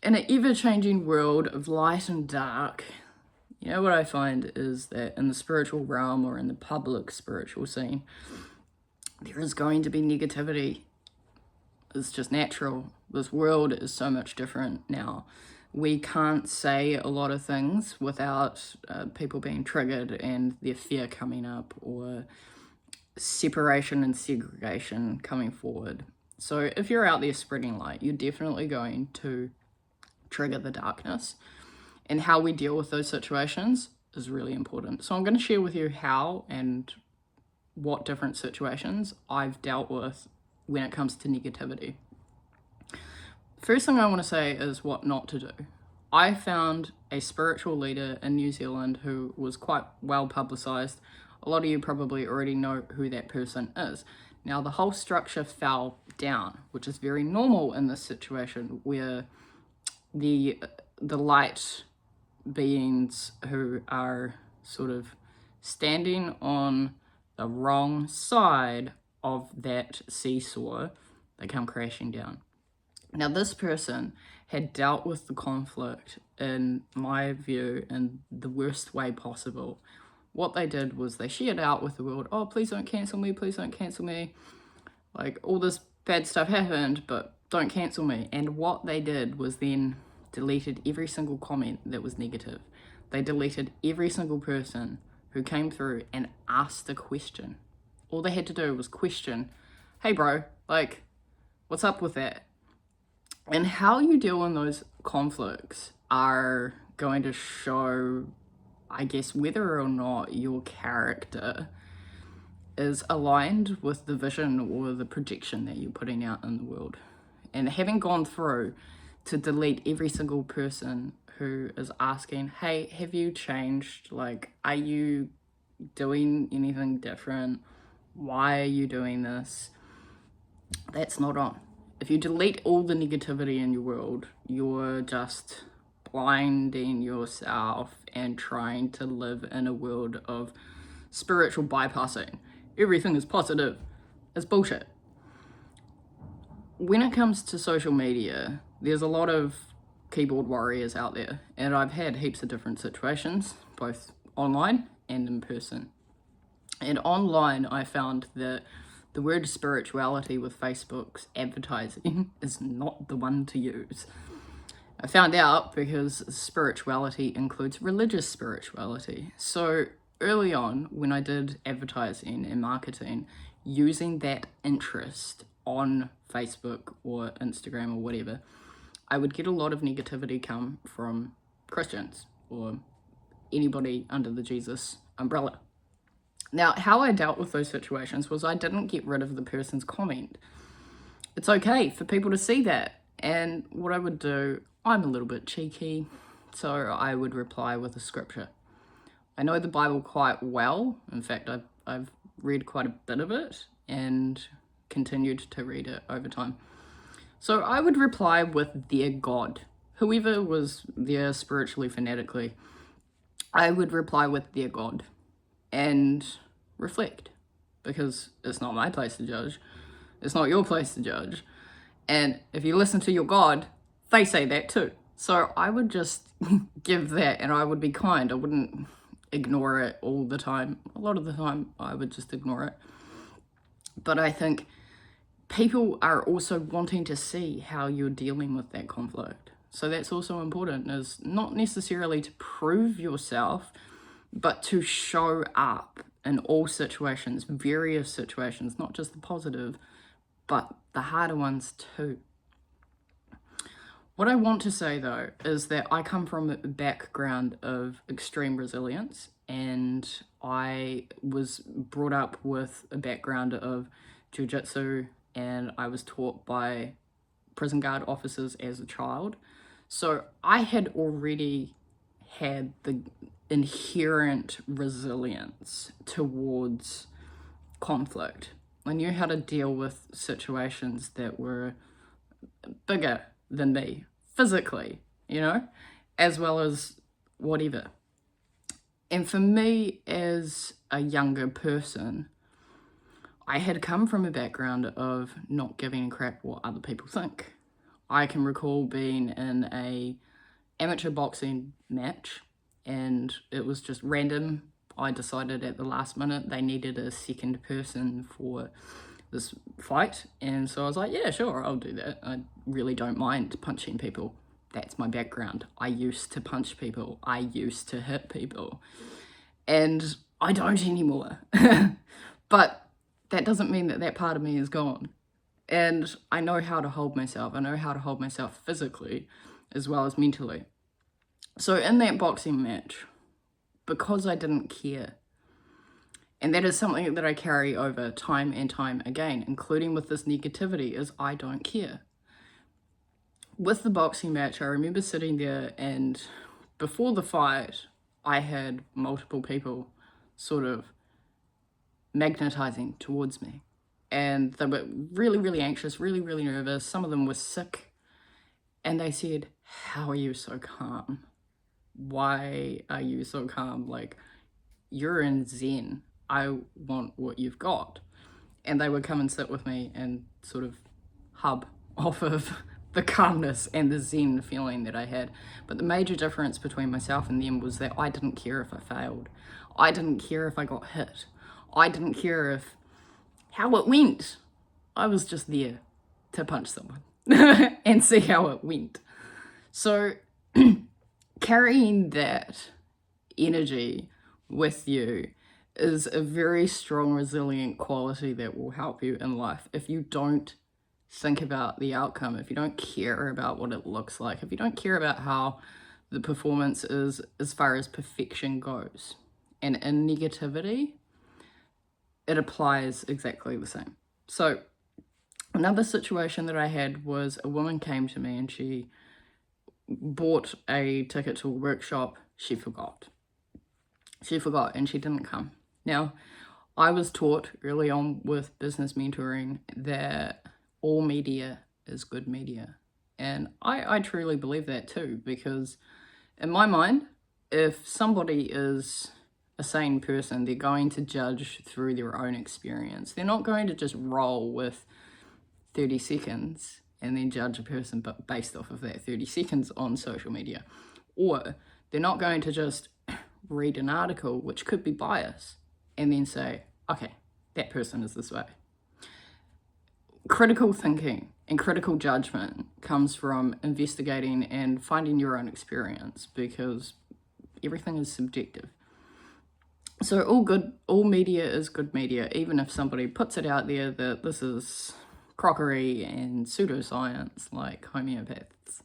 In an ever-changing world of light and dark, you know what I find is that in the spiritual realm or in the public spiritual scene, there is going to be negativity. It's just natural. This world is so much different now. We can't say a lot of things without people being triggered and their fear coming up, or separation and segregation coming forward. So if you're out there spreading light, you're definitely going to trigger the darkness. And how we deal with those situations is really important. So I'm going to share with you how and what different situations I've dealt with when it comes to negativity. First thing I want to say is what not to do. I found a spiritual leader in New Zealand who was quite well publicized. A lot of you probably already know who that person is. Now, the whole structure fell down, which is very normal in this situation where the light beings who are sort of standing on the wrong side of that seesaw, they come crashing down. Now, this person had dealt with the conflict, in my view, in the worst way possible. What they did was they shared out with the world, oh, please don't cancel me, please don't cancel me. Like, all this bad stuff happened, but don't cancel me. And what they did was then deleted every single comment that was negative. They deleted every single person who came through and asked a question. All they had to do was question, hey bro, like, what's up with that? And how you deal in those conflicts are going to show, I guess, whether or not your character is aligned with the vision or the projection that you're putting out in the world. And having gone through to delete every single person who is asking, hey, have you changed? Like, are you doing anything different? Why are you doing this? That's not on. If you delete all the negativity in your world, you're just blinding yourself and trying to live in a world of spiritual bypassing. Everything is positive. It's bullshit. When it comes to social media, there's a lot of keyboard warriors out there, and I've had heaps of different situations, both online and in person. And online, I found that the word spirituality with Facebook's advertising is not the one to use. I found out because spirituality includes religious spirituality. So early on, when I did advertising and marketing, using that interest on Facebook or Instagram or whatever, I would get a lot of negativity come from Christians or anybody under the Jesus umbrella. Now, how I dealt with those situations was I didn't get rid of the person's comment. It's okay for people to see that. And what I would do, I'm a little bit cheeky, so I would reply with a scripture. I know the Bible quite well. In fact, I've read quite a bit of it and continued to read it over time. So I would reply with their God. Whoever was there spiritually, fanatically, I would reply with their God and reflect, because it's not my place to judge. It's not your place to judge. And if you listen to your God, they say that too. So I would just give that, and I would be kind. I wouldn't ignore it all the time. A lot of the time, I would just ignore it. But I think people are also wanting to see how you're dealing with that conflict. So that's also important, is not necessarily to prove yourself, but to show up in all situations, various situations, not just the positive, but the harder ones too. What I want to say though is that I come from a background of extreme resilience, and I was brought up with a background of jiu-jitsu, and I was taught by prison guard officers as a child. So I had already had the inherent resilience towards conflict. I knew how to deal with situations that were bigger than me physically, as well as whatever. And for me, as a younger person, I had come from a background of not giving a crap what other people think. I can recall being in a amateur boxing match, and it was just random. I decided at the last minute they needed a second person for this fight, and so I was like, yeah, sure, I'll do that. I really don't mind punching people. That's my background. I used to punch people. I used to hit people. And I don't anymore. But that doesn't mean that that part of me is gone. And I know how to hold myself. I know how to hold myself physically as well as mentally. So in that boxing match, because I didn't care, and that is something that I carry over time and time again, including with this negativity, is I don't care. With the boxing match, I remember sitting there, and before the fight, I had multiple people sort of magnetizing towards me. And they were really, really anxious, really, really nervous. Some of them were sick. And they said, how are you so calm? Why are you so calm? Like, you're in Zen. I want what you've got. And they would come and sit with me and sort of hub off of the calmness and the Zen feeling that I had. But the major difference between myself and them was that I didn't care if I failed. I didn't care if I got hit. I didn't care how it went. I was just there to punch someone and see how it went. So carrying that energy with you is a very strong, resilient quality that will help you in life. If you don't think about the outcome, if you don't care about what it looks like, if you don't care about how the performance is as far as perfection goes, and in negativity, it applies exactly the same. So another situation that I had was a woman came to me and she bought a ticket to a workshop. She forgot and she didn't come. Now, I was taught early on with business mentoring that all media is good media. And I truly believe that too, because in my mind, if somebody is a sane person, they're going to judge through their own experience. They're not going to just roll with 30 seconds and then judge a person but based off of that 30 seconds on social media. Or they're not going to just read an article, which could be biased, and then say, okay, that person is this way. Critical thinking and critical judgment comes from investigating and finding your own experience, because everything is subjective. So all media is good media, even if somebody puts it out there that this is crockery and pseudoscience like homeopaths.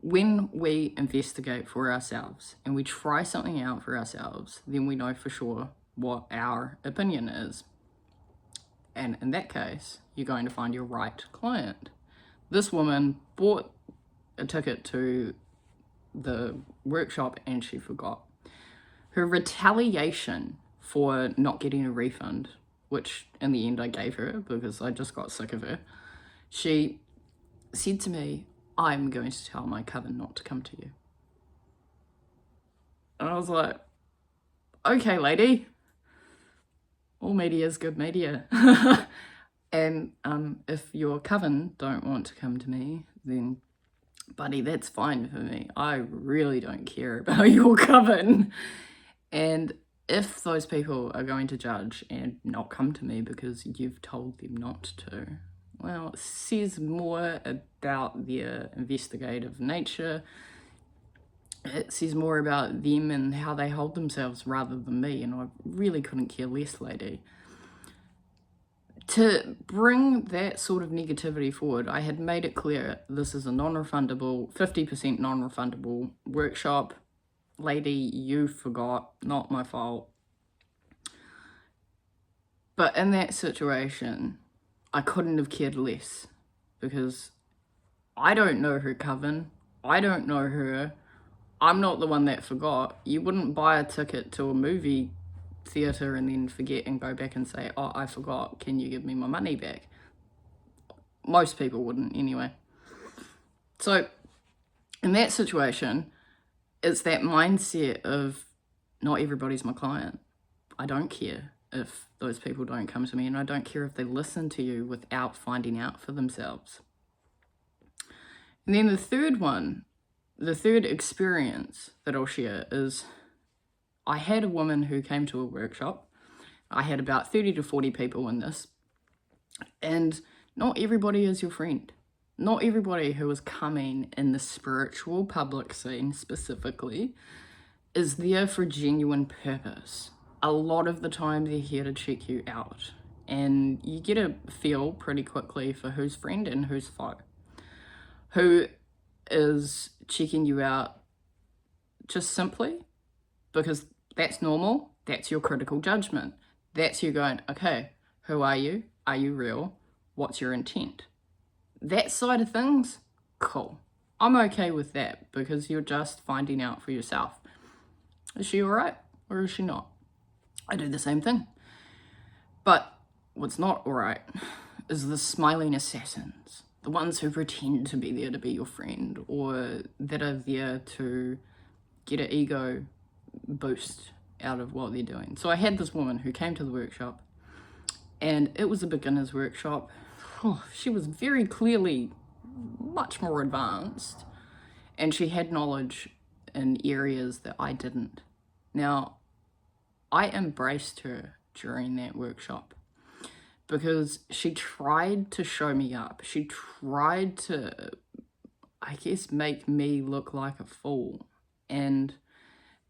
When we investigate for ourselves and we try something out for ourselves, then we know for sure what our opinion is. And in that case, you're going to find your right client. This woman bought a ticket to the workshop and she forgot. Her retaliation for not getting a refund, which in the end I gave her because I just got sick of her, she said to me, I'm going to tell my coven not to come to you. And I was like, okay, lady, all media is good media. And if your coven don't want to come to me, then buddy, that's fine for me. I really don't care about your coven. And if those people are going to judge and not come to me because you've told them not to, well, it says more about their investigative nature. It says more about them and how they hold themselves rather than me, and I really couldn't care less, lady. To bring that sort of negativity forward, I had made it clear this is a non-refundable, 50% non-refundable workshop. Lady, you forgot, not my fault. But in that situation, I couldn't have cared less, because I don't know her coven. I don't know her. I'm not the one that forgot. You wouldn't buy a ticket to a movie theatre and then forget and go back and say, oh, I forgot, can you give me my money back? Most people wouldn't anyway. So in that situation, it's that mindset of not everybody's my client. I don't care if those people don't come to me, and I don't care if they listen to you without finding out for themselves. And then the third experience that I'll share is I had a woman who came to a workshop. I had about 30 to 40 people in this, and not everybody is your friend. Not everybody who is coming in the spiritual public scene specifically is there for genuine purpose. A lot of the time they're here to check you out, and you get a feel pretty quickly for who's friend and who's foe. Who is checking you out just simply because that's normal, that's your critical judgment. That's you going, okay, who are you? Are you real? What's your intent? That side of things, cool. I'm okay with that because you're just finding out for yourself. Is she all right or is she not? I do the same thing. But what's not all right is the smiling assassins, the ones who pretend to be there to be your friend or that are there to get an ego boost out of what they're doing. So I had this woman who came to the workshop, and it was a beginner's workshop. Oh, she was very clearly much more advanced, and she had knowledge in areas that I didn't. Now, I embraced her during that workshop because she tried to show me up. She tried to, I guess, make me look like a fool. And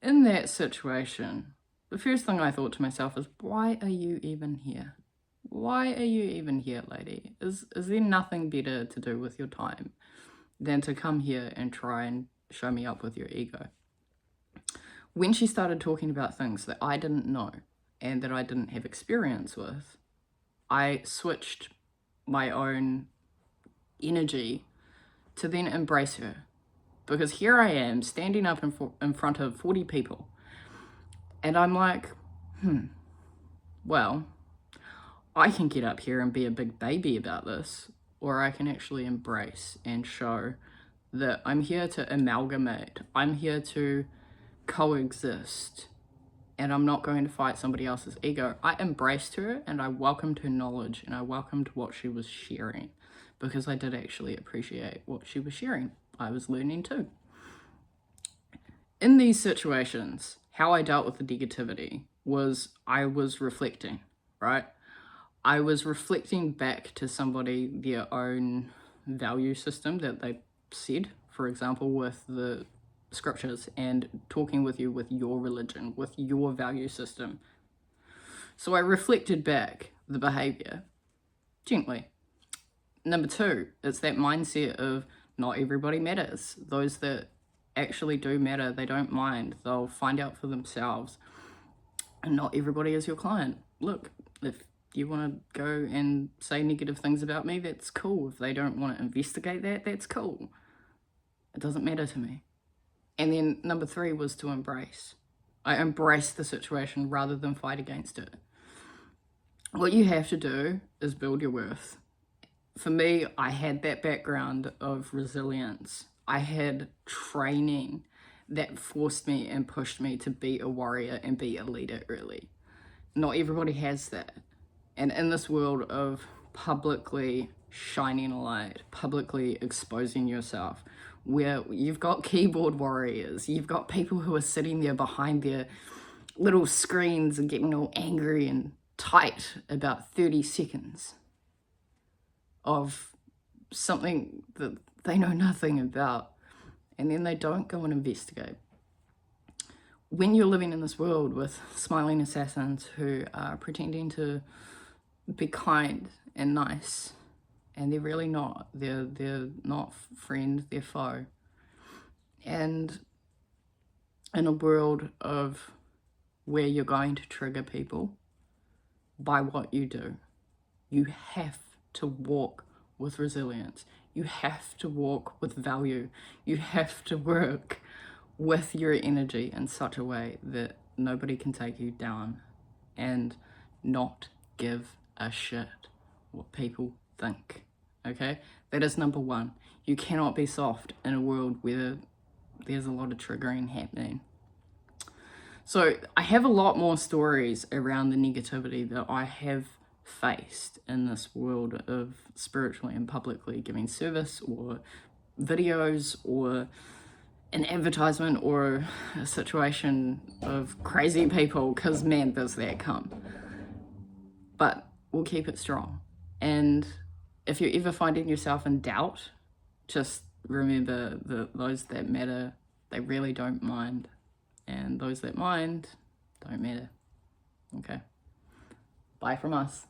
in that situation, the first thing I thought to myself is, why are you even here? Why are you even here, lady? Is there nothing better to do with your time than to come here and try and show me up with your ego? When she started talking about things that I didn't know and that I didn't have experience with, I switched my own energy to then embrace her. Because here I am standing up in front of 40 people, and I'm like, well, I can get up here and be a big baby about this, or I can actually embrace and show that I'm here to amalgamate. I'm here to coexist, and I'm not going to fight somebody else's ego. I embraced her and I welcomed her knowledge and I welcomed what she was sharing because I did actually appreciate what she was sharing. I was learning too. In these situations, how I dealt with the negativity was I was reflecting, right? I was reflecting back to somebody their own value system that they said, for example, with the scriptures, and talking with you with your religion, with your value system. So I reflected back the behavior gently. Number two, it's that mindset of not everybody matters. Those that actually do matter, they don't mind. They'll find out for themselves. And not everybody is your client. Look, if you want to go and say negative things about me, that's cool. If they don't want to investigate that, that's cool. It doesn't matter to me. And then number three was to embrace. I embraced the situation rather than fight against it. What you have to do is build your worth. For me, I had that background of resilience. I had training that forced me and pushed me to be a warrior and be a leader early. Not everybody has that. And in this world of publicly shining a light, publicly exposing yourself, where you've got keyboard warriors, you've got people who are sitting there behind their little screens and getting all angry and tight about 30 seconds of something that they know nothing about, and then they don't go and investigate. When you're living in this world with smiling assassins who are pretending to be kind and nice, and they're really not, they're not friend, they're foe. And in a world of where you're going to trigger people by what you do, you have to walk with resilience. You have to walk with value. You have to work with your energy in such a way that nobody can take you down, and not give a shit what people think. Okay? That is number one. You cannot be soft in a world where there's a lot of triggering happening. So I have a lot more stories around the negativity that I have faced in this world of spiritually and publicly giving service or videos or an advertisement or a situation of crazy people, because man, does that come. But we'll keep it strong. And if you're ever finding yourself in doubt, just remember those that matter, they really don't mind. And those that mind don't matter. Okay. Bye from us.